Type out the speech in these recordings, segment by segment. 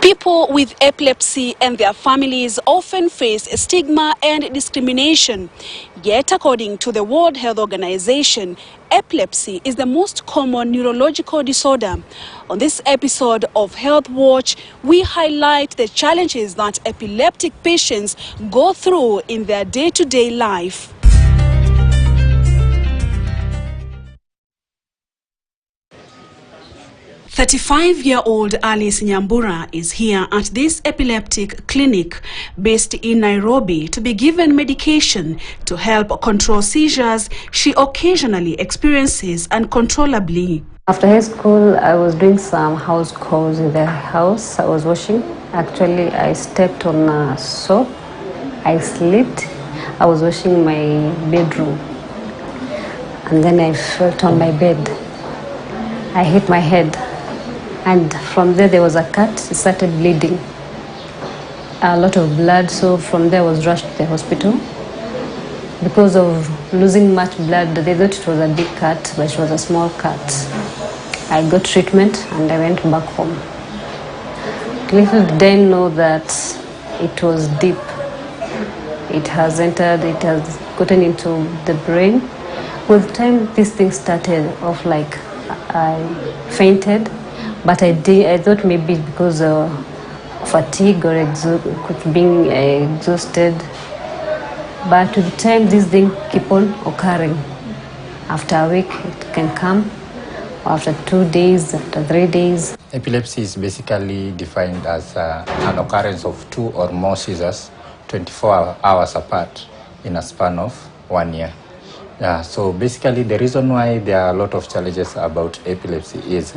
People with epilepsy and their families often face stigma and discrimination. Yet, according to the World Health Organization, epilepsy is the most common neurological disorder. On this episode of Health Watch, we highlight the challenges that epileptic patients go through in their day-to-day life. "35-year-old Alice Nyambura is here at this epileptic clinic based in Nairobi to be given medication to help control seizures she occasionally experiences uncontrollably. After high school, I was doing some house chores in the house. I was washing. Actually, I stepped on a soap. I slipped. I was washing my bedroom. And then I felt on my bed. I hit my head. And from there was a cut. It started bleeding. A lot of blood. So from there I was rushed to the hospital. Because of losing much blood, they thought it was a big cut, but it was a small cut. I got treatment and I went back home. Little did I know that it was deep. It has entered, it has gotten into the brain. With time, this thing started off like I fainted, but I thought maybe because of fatigue or being exhausted. But with time, this thing keep on occurring. After a week, it can come. After 2 days, after 3 days. Epilepsy is basically defined as an occurrence of 2 or more seizures 24 hours apart in a span of 1 year. So basically the reason why there are a lot of challenges about epilepsy is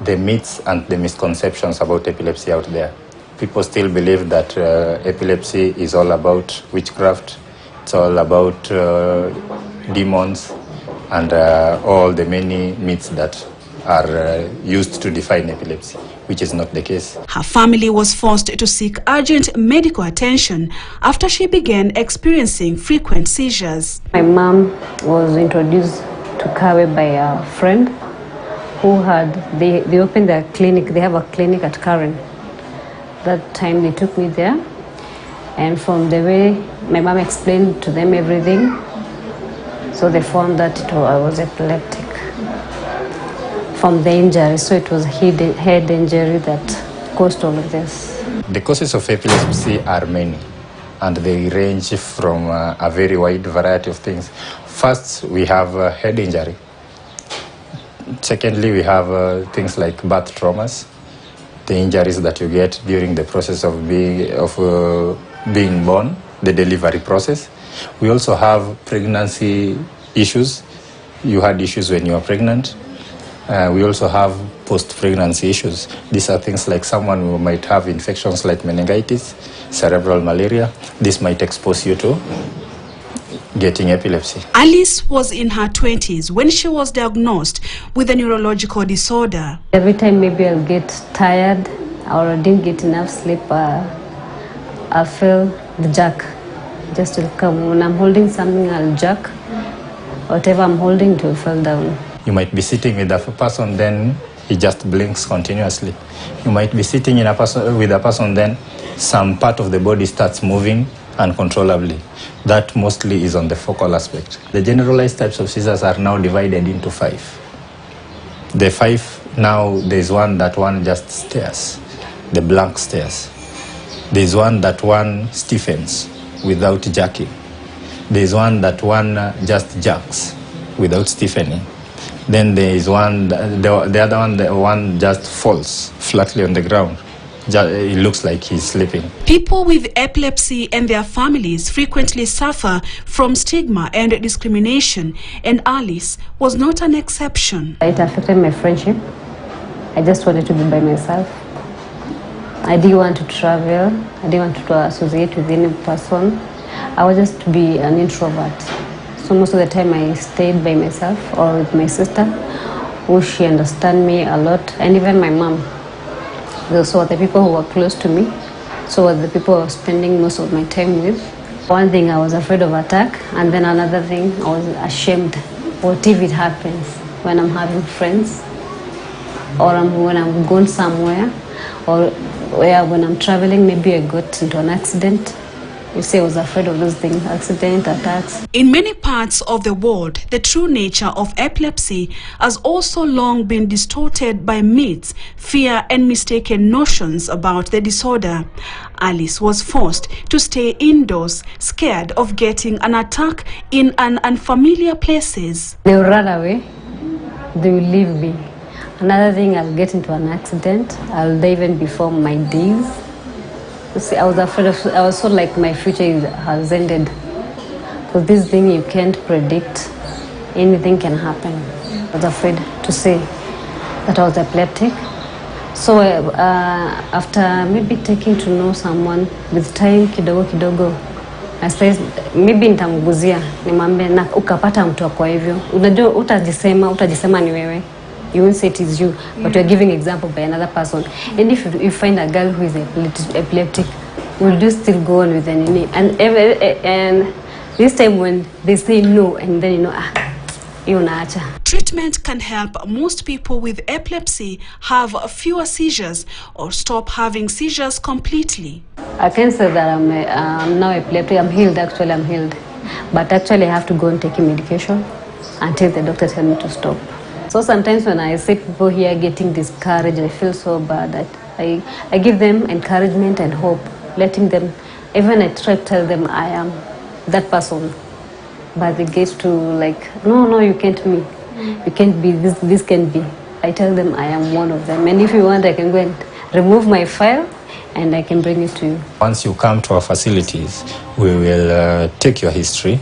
the myths and the misconceptions about epilepsy out there. People still believe that epilepsy is all about witchcraft, it's all about demons, and all the many myths that are used to define epilepsy, which is not the case. Her family was forced to seek urgent medical attention after she began experiencing frequent seizures. My mom was introduced to Kawe by a friend who they opened their clinic. They have a clinic at Karen. That time they took me there, and from the way my mom explained to them everything, so they found that I was epileptic from the injury. So it was head injury that caused all of this. The causes of epilepsy are many, and they range from a very wide variety of things. First, we have head injury. Secondly, we have things like birth traumas, the injuries that you get during the process of being born, the delivery process. We also have pregnancy issues. You had issues when you were pregnant. We also have post-pregnancy issues. These are things like someone who might have infections like meningitis, cerebral malaria. This might expose you to getting epilepsy. Alice was in her 20s when she was diagnosed with a neurological disorder. Every time maybe I'll get tired or I didn't get enough sleep, I'll feel the jerk. Just will come. When I'm holding something, I'll jerk. Whatever I'm holding, it will fall down. You might be sitting with a person, then he just blinks continuously. You might be sitting with a person, then some part of the body starts moving uncontrollably. That mostly is on the focal aspect. The generalized types of seizures are now divided into 5. The 5 now, there's one that one just stares, the blank stares. There's one that one stiffens without jerking. There's one that one just jerks without stiffening. Then there is one, the other one just falls flatly on the ground. It looks like he's sleeping. People with epilepsy and their families frequently suffer from stigma and discrimination, and Alice was not an exception. It affected my friendship. I just wanted to be by myself. I didn't want to travel. I didn't want to associate with any person. I was just to be an introvert. So most of the time I stayed by myself or with my sister, who she understood me a lot, and even my mom. Those were the people who were close to me. So were the people I was spending most of my time with. One thing, I was afraid of attack, and then another thing, I was ashamed. What if it happens when I'm having friends, or when I'm going somewhere, or where when I'm traveling, maybe I got into an accident. You see, I was afraid of those things, accident, attacks. In many parts of the world, the true nature of epilepsy has also long been distorted by myths, fear and mistaken notions about the disorder. Alice was forced to stay indoors, scared of getting an attack in unfamiliar places. They will run away, they will leave me. Another thing, I'll get into an accident, I'll die even before my days. You see, I was afraid of, I was so like my future has ended. Because this thing you can't predict, anything can happen. I was afraid to say that I was epileptic. So after maybe taking to know someone with time kidogo, I said maybe nitamguzia, nimwambie na ukapata mtu wako hivyo. Unajua utajisema ni wewe. You won't say it is you, but you're giving example by another person. And if you find a girl who is epileptic, will you still go on with the nini? And this time when they say no, and then you unaacha. Treatment can help most people with epilepsy have fewer seizures or stop having seizures completely. I can say that I'm now epileptic. I'm healed, actually I'm healed. But actually I have to go and take medication until the doctor tells me to stop. So sometimes when I see people here getting discouraged, I feel so bad that I give them encouragement and hope, letting them, even I try to tell them I am that person. But they get to like, no, you can't be. You can't be, this can be. I tell them I am one of them. And if you want, I can go and remove my file and I can bring it to you. Once you come to our facilities, we will take your history.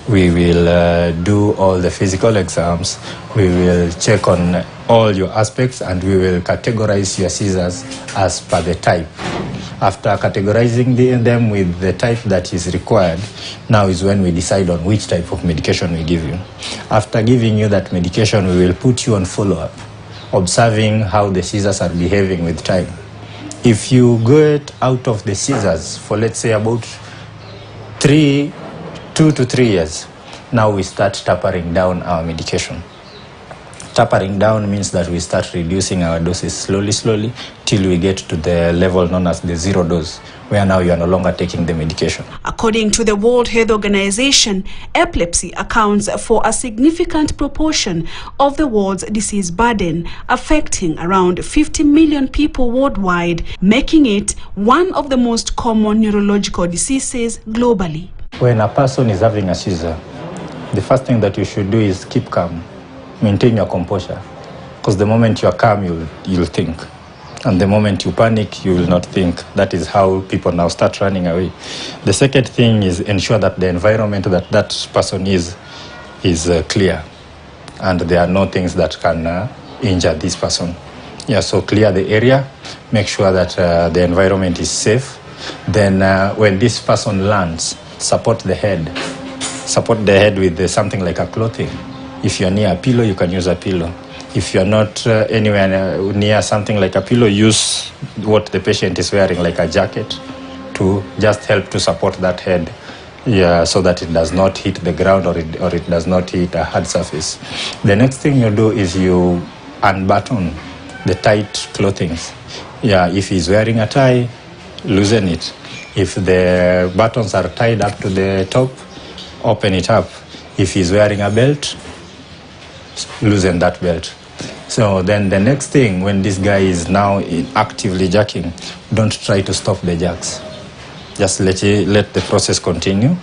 We will do all the physical exams. We will check on all your aspects and we will categorize your seizures as per the type. After categorizing them with the type that is required, now is when we decide on which type of medication we give you. After giving you that medication, we will put you on follow-up, observing how the seizures are behaving with time. If you get out of the seizures for, let's say, about 2 to 3 years, now we start tapering down our medication. Tapering down means that we start reducing our doses slowly till we get to the level known as the 0 dose, where now you are no longer taking the medication. According to the World Health Organization, epilepsy accounts for a significant proportion of the world's disease burden, affecting around 50 million people worldwide, making it one of the most common neurological diseases globally. When a person is having a seizure, the first thing that you should do is keep calm. Maintain your composure. Because the moment you are calm, you'll think. And the moment you panic, you will not think. That is how people now start running away. The second thing is ensure that the environment that person is clear. And there are no things that can injure this person. Yeah, so clear the area. Make sure that the environment is safe. Then when this person lands, support the head. Support the head with something like a clothing. If you're near a pillow, you can use a pillow. If you're not anywhere near something like a pillow, use what the patient is wearing, like a jacket, to just help to support that head, so that it does not hit the ground or it does not hit a hard surface. The next thing you do is you unbutton the tight clothing. If he's wearing a tie, loosen it. If the buttons are tied up to the top, open it up. If he's wearing a belt, loosen that belt. So then the next thing, when this guy is now actively jerking, don't try to stop the jerks. Just let the process continue.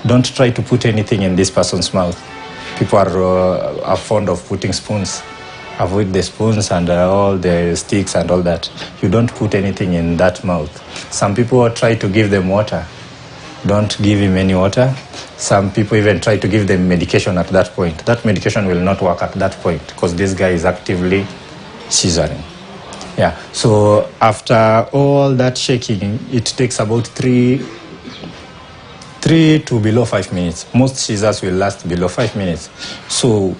Don't try to put anything in this person's mouth. People are fond of putting spoons. Avoid the spoons and all the sticks and all that. You don't put anything in that mouth. Some people try to give them water. Don't give him any water. Some people even try to give them medication at that point. That medication will not work at that point because this guy is actively seizuring. So after all that shaking, it takes about 3 to below 5 minutes. Most seizures will last below 5 minutes. So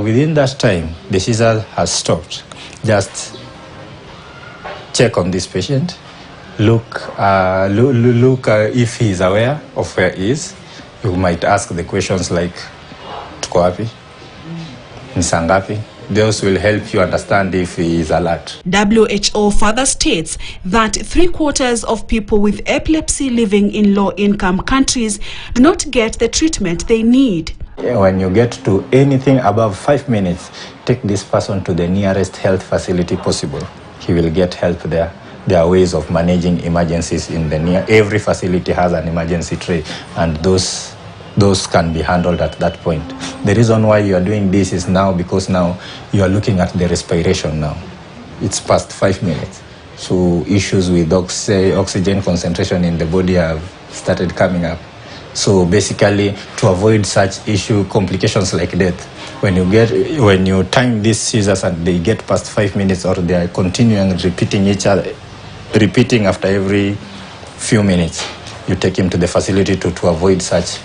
within that time, the seizure has stopped. Just check on this patient. Look if he is aware of where he is. You might ask the questions like, tuko wapi? Ni saa ngapi? Those will help you understand if he is alert. WHO further states that 3/4 of people with epilepsy living in low-income countries do not get the treatment they need. When you get to anything above 5 minutes, take this person to the nearest health facility possible. He will get help there. There are ways of managing emergencies in the near. Every facility has an emergency tray, and those can be handled at that point. The reason why you are doing this is now because now you are looking at the respiration now. It's past 5 minutes. So issues with oxygen concentration in the body have started coming up. So basically, to avoid such complications like death, when you time these seizures and they get past 5 minutes, or they are continuing repeating after every few minutes, you take him to the facility to avoid such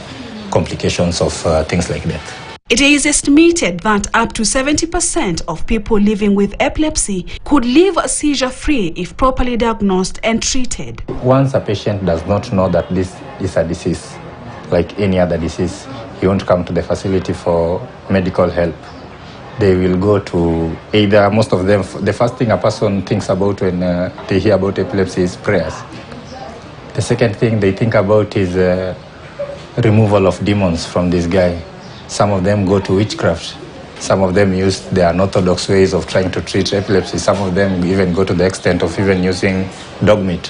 complications of things like that. It is estimated that up to 70% of people living with epilepsy could live seizure-free if properly diagnosed and treated. Once a patient does not know that this is a disease, like any other disease, he won't come to the facility for medical help. They will go to either, most of them, the first thing a person thinks about when they hear about epilepsy is prayers. The second thing they think about is removal of demons from this guy. Some of them go to witchcraft. Some of them use the unorthodox ways of trying to treat epilepsy. Some of them even go to the extent of even using dog meat,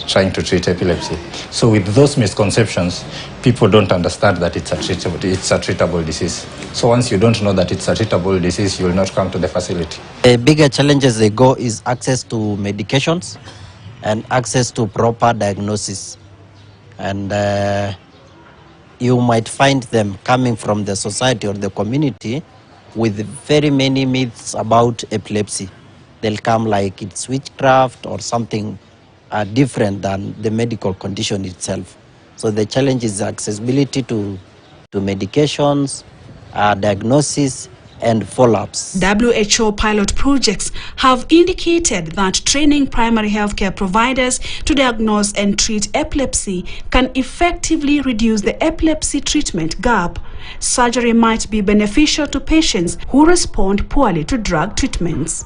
trying to treat epilepsy. So with those misconceptions, people don't understand that it's a treatable disease. So once you don't know that it's a treatable disease, you will not come to the facility. The bigger challenges they go is access to medications and access to proper diagnosis. And you might find them coming from the society or the community with very many myths about epilepsy. They'll come like it's witchcraft or something different than the medical condition itself. So the challenge is accessibility to medications, diagnosis, and follow-ups. WHO pilot projects have indicated that training primary healthcare providers to diagnose and treat epilepsy can effectively reduce the epilepsy treatment gap. Surgery might be beneficial to patients who respond poorly to drug treatments.